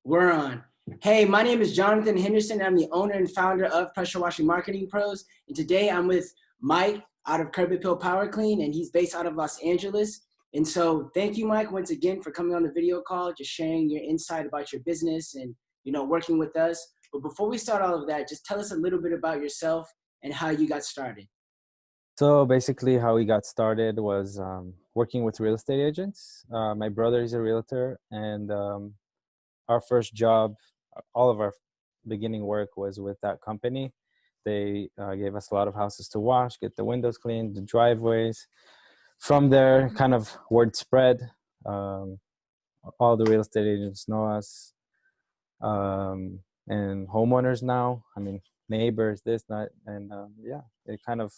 We're on. Hey, my name is Jonathan Henderson. I'm the owner and founder of Pressure Washing Marketing Pros. And today I'm with Mike out of Curb Appeal Power Clean, and he's based out of Los Angeles. And so thank you, Mike, once again for coming on the video call, just sharing your insight about your business and, working with us. But before we start all of that, just tell us a little bit about yourself and how you got started. So basically how we got started was working with real estate agents. My brother is a realtor, and our first job, all of our beginning work was with that company. They gave us a lot of houses to wash, get the windows cleaned, the driveways. From there, kind of word spread. Um, all the real estate agents know us, and homeowners now. I mean, neighbors, this, that, and yeah, it kind of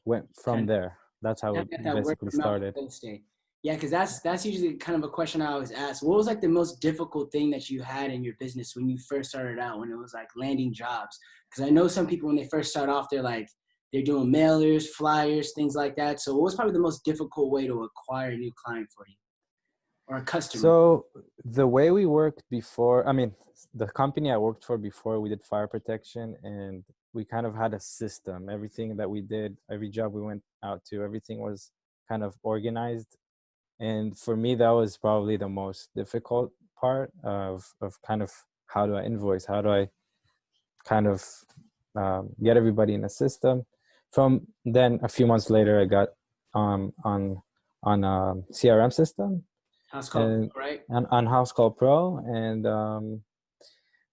went from there. That's how it Got that word basically of mouth started. real estate. Yeah, because that's usually kind of a question I always ask. What was like the most difficult thing that you had in your business when you first started out, when it was like landing jobs? Because I know some people when they first start off, they're doing mailers, flyers, things like that. So what was probably the most difficult way to acquire a new client for you or a customer? So the way we worked before, I mean, the company I worked for before, we did fire protection, and we kind of had a system. Everything that we did, every job we went out to, everything was kind of organized. And for me, that was probably the most difficult part of kind of how do I invoice? How do I kind of get everybody in a system? From then, a few months later, I got on a CRM system House call, and right? on House Call Pro, and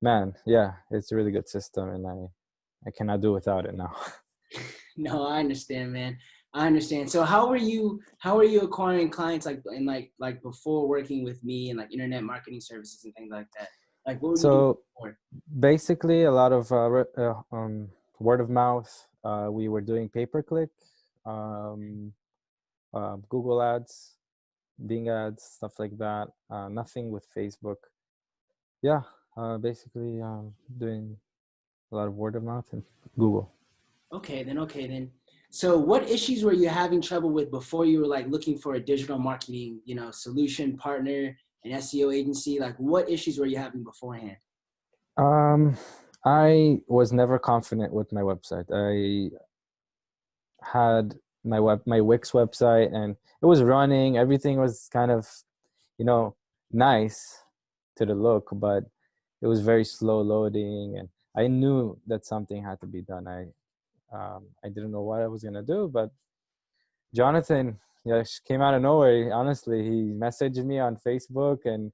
man, yeah, it's a really good system, and I cannot do without it now. No, I understand, man. I understand. So how are you acquiring clients like before working with me and like internet marketing services and things like that? Like what were you doing So before? basically, a lot of word of mouth. We were doing pay-per-click, um, Google ads, Bing ads, stuff like that. Nothing with Facebook. Yeah, basically doing a lot of word of mouth and Google. Okay then. So what issues were you having trouble with before you were like looking for a digital marketing, solution partner, an SEO agency? Like what issues were you having beforehand? Um, I was never confident with my website. I had my Wix website, and it was running. Everything was kind of, you know, nice to the look, but it was very slow loading, and I knew that something had to be done. I didn't know what I was gonna do, but Jonathan, yeah, came out of nowhere. Honestly, he messaged me on Facebook and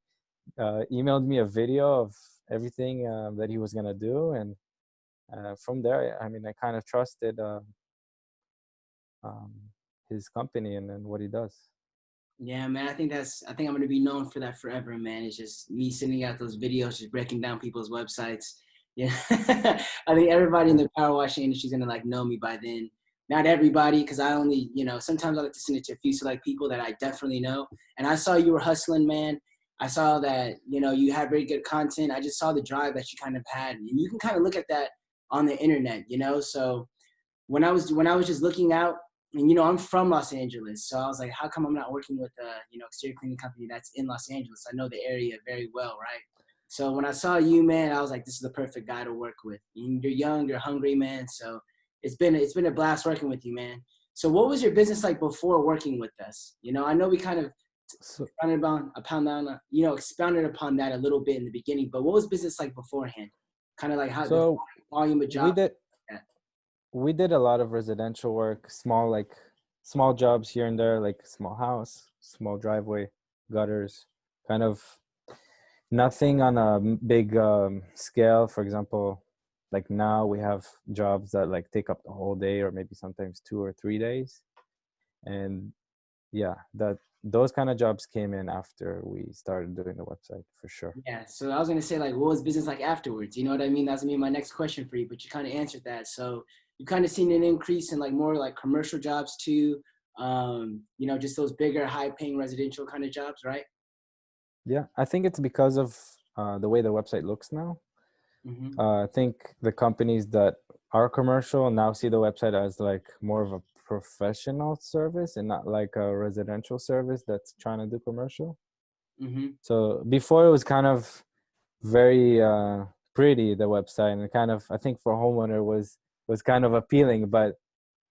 emailed me a video of everything that he was gonna do, and from there, I mean, I kind of trusted um, his company and then what he does. Yeah, man, I think I'm gonna be known for that forever, man. It's just me sending out those videos, just breaking down people's websites. Yeah. I think everybody in Yeah. the power washing industry is gonna like know me by then. Not everybody, because I only, sometimes I like to send it to a few select people that I definitely know. And I saw you were hustling, man. I saw that, you had very good content. I just saw the drive that you kind of had. And you can kind of look at that on the internet. So when I was just looking out, and I'm from Los Angeles, so I was like, how come I'm not working with a exterior cleaning company that's in Los Angeles? I know the area very well, right? So when I saw you, man, I was like, this is the perfect guy to work with. You're young, you're hungry, man. So it's been a blast working with you, man. So what was your business like before working with us? I know we kind of So, expounded upon that a little bit in the beginning, but what was business like beforehand? Kind of like how the so volume of we jobs. did we did a lot of residential work, small jobs here and there, like small house, small driveway, gutters, kind of nothing on a big scale. For example, like now we have jobs that like take up the whole day or maybe sometimes 2 or 3 days. And yeah, that those kind of jobs came in after we started doing the website for sure. Yeah, so I was gonna say like, what was business like afterwards? You know what I mean? That's gonna be my next question for you, but you kind of answered that. So you kind of seen an increase in like more like commercial jobs too. Just those bigger, high-paying residential kind of jobs, right? Yeah, I think it's because of the way the website looks now. Mm-hmm. I think the companies that are commercial now see the website as like more of a professional service and not like a residential service that's trying to do commercial. Mm-hmm. So before it was kind of very pretty, the website, and it kind of, I think for a homeowner was kind of appealing, but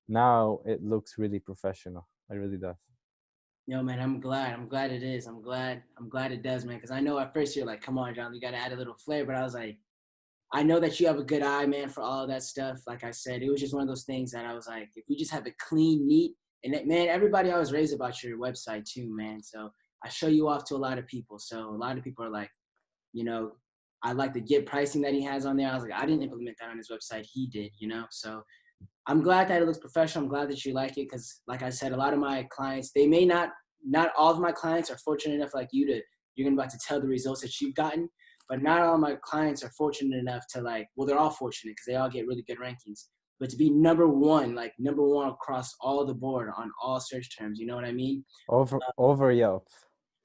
now it looks really professional. It really does. Yo, man, I'm glad. I'm glad it is. I'm glad. I'm glad it does, man. Because I know at first you're like, come on, John, you got to add a little flair. But I was like, I know that you have a good eye, man, for all of that stuff. Like I said, it was just one of those things that I was like, if we just have it clean, neat, and it, man, everybody always raves about your website too, man. So I show you off to a lot of people. So a lot of people are like, you know, I like the get pricing that he has on there. I was like, I didn't implement that on his website. He did, you know. So I'm glad that it looks professional. I'm glad that you like it because, like I said, a lot of my clients, they may not all of my clients are fortunate enough like you to, you're about to tell the results that you've gotten, but not all of my clients are fortunate enough to like, well, they're all fortunate because they all get really good rankings, but to be number one, like number one across all the board on all search terms, you know what I mean? Over Yelp.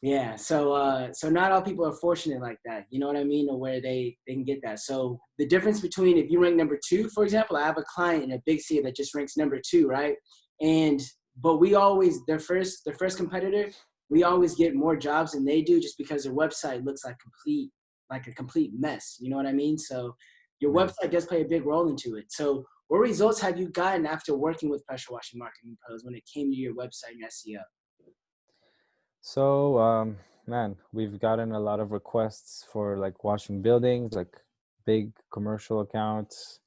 Yeah, so not all people are fortunate like that. You know what I mean? Or where they can get that. So the difference between if you rank number two, for example, I have a client in a big city that just ranks number two, right? And but we always their first competitor, we always get more jobs than they do just because their website looks like a complete mess. You know what I mean? So your Yeah. website does play a big role into it. So what results have you gotten after working with Pressure Washing Marketing Pros when it came to your website and SEO? So, man, we've gotten a lot of requests for like washing buildings, like big commercial accounts,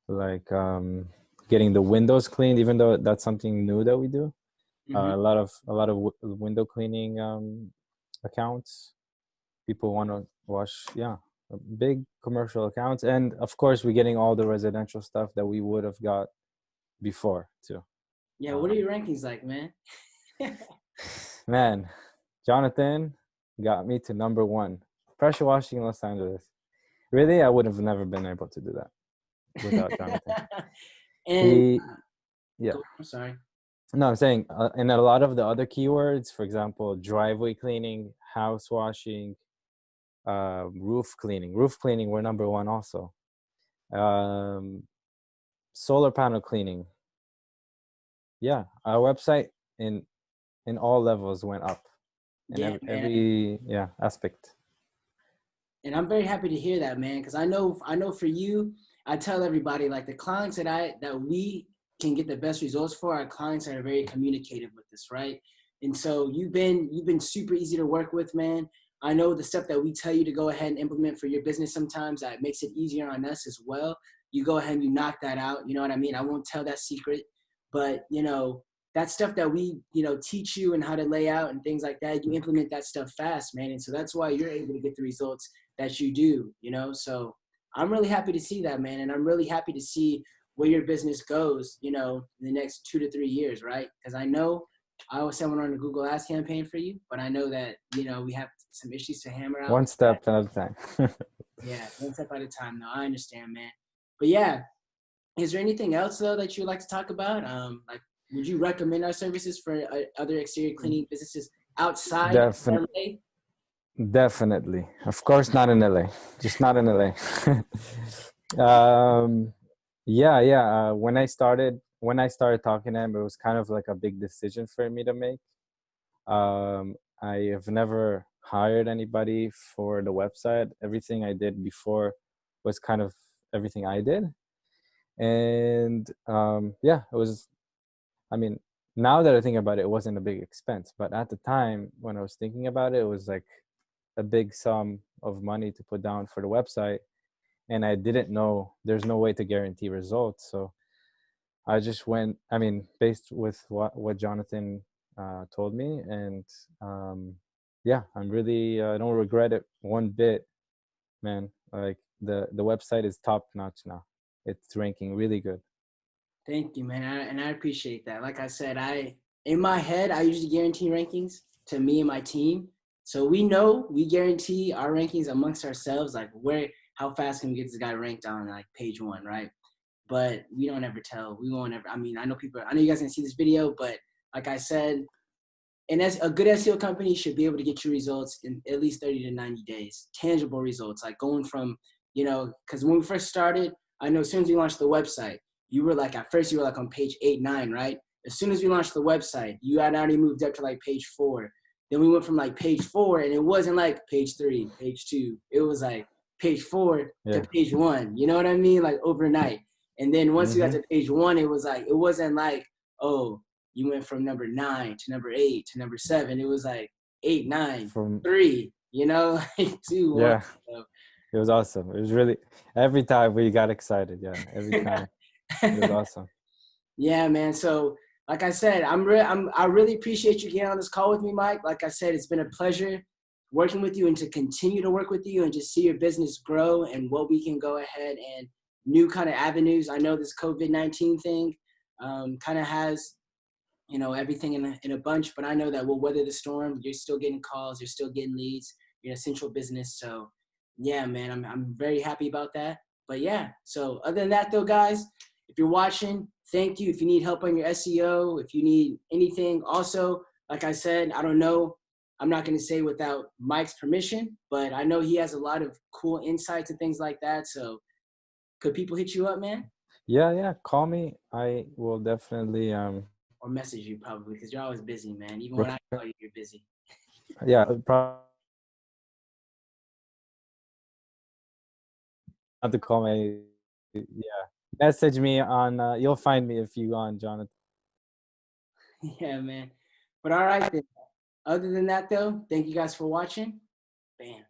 like getting the windows cleaned, even though that's something new that we do. Mm-hmm. A lot of window cleaning accounts. People want to wash, yeah, big commercial accounts, and of course, we're getting all the residential stuff that we would have got before too. Yeah, what are Um, your rankings like, man? Man, Jonathan got me to number one. Pressure washing in Los Angeles. Really, I would have never been able to do that without Jonathan. And He, yeah. I'm sorry. No, I'm saying, in a lot of the other keywords, for example, driveway cleaning, house washing, roof cleaning. Roof cleaning, we're number one also. Um, solar panel cleaning. Yeah, our website in all levels went up in Yeah, man. every yeah aspect. And I'm very happy to hear that, man, because I know for you, I tell everybody like the clients that we can get the best results for are clients that are very communicative with us, right? And so you've been super easy to work with, man. I know the stuff that we tell you to go ahead and implement for your business sometimes that makes it easier on us as well. You go ahead and you knock that out. You know what I mean? I won't tell that secret, but that stuff that we teach you and how to lay out and things like that, you implement that stuff fast, man. And so that's why you're able to get the results that you do. So I'm really happy to see that, man. And I'm really happy to see where your business goes, in the next 2 to 3 years, right? Because I always said I went on a Google Ads campaign for you, but I know that, we have some issues to hammer out. One step at a time. Yeah, one step at a time. No, I understand, man. But yeah, is there anything else though that you'd like to talk about? Like, would you recommend our services for other exterior cleaning businesses outside of Defin- LA? Definitely. Of course, not in LA. Just not in LA. Yeah. When I started talking to him, it was kind of like a big decision for me to make. I have never hired anybody for the website. Everything I did before was kind of everything I did. And yeah, it was, I mean, now that I think about it, it wasn't a big expense. But at the time when I was thinking about it, it was like a big sum of money to put down for the website. And I didn't know there's no way to guarantee results. So I just went, I mean, based with what Jonathan told me. And yeah, I'm really, I don't regret it one bit, man. Like the website is top notch now. It's ranking really good. Thank you, man. And I appreciate that. Like I said, in my head, I usually guarantee rankings to me and my team. So we guarantee our rankings amongst ourselves, like how fast can we get this guy ranked on like page one, right? But we don't ever tell. We won't ever. I mean, I know you guys can see this video, but like I said, as a good SEO company should be able to get you results in at least 30 to 90 days, tangible results, like going from, because when we first started, I know as soon as we launched the website, at first you were like on page 8, 9, right? As soon as we launched the website, you had already moved up to like page 4. Then we went from like page 4, and it wasn't like page 3, page 2. It was like page 4 Yeah. to page 1. You know what I mean? Like overnight. And then once we got to page 1, it was like, it wasn't like, oh, you went from number 9 to number 8 to number 7. It was like 8, 9, From 3, you know, like 2, 1. yeah, So. it was awesome. It was really every time we got excited. Yeah, every time it was awesome. Yeah, man. So, like I said, I really appreciate you getting on this call with me, Mike. Like I said, it's been a pleasure working with you and to continue to work with you and just see your business grow and what we can go ahead and new kind of avenues. I know this COVID-19 thing kind of has, you know, everything in a bunch, but I know that we'll weather the storm. You're still getting calls. You're still getting leads. You're an essential business. So, yeah, man, I'm very happy about that. But yeah, so other than that though, guys, if you're watching, thank you. If you need help on your SEO, if you need anything, also, like I said, I don't know, I'm not going to say without Mike's permission, but I know he has a lot of cool insights and things like that. So could people hit you up, man? Yeah. Call me. I will definitely Or message you probably because you're always busy, man. Even when I call you, you're busy. yeah, probably have to call me. Yeah, message me on. You'll find me if you go on Jonathan. Yeah, man. But all right, then. Other than that, though, thank you guys for watching. Bam.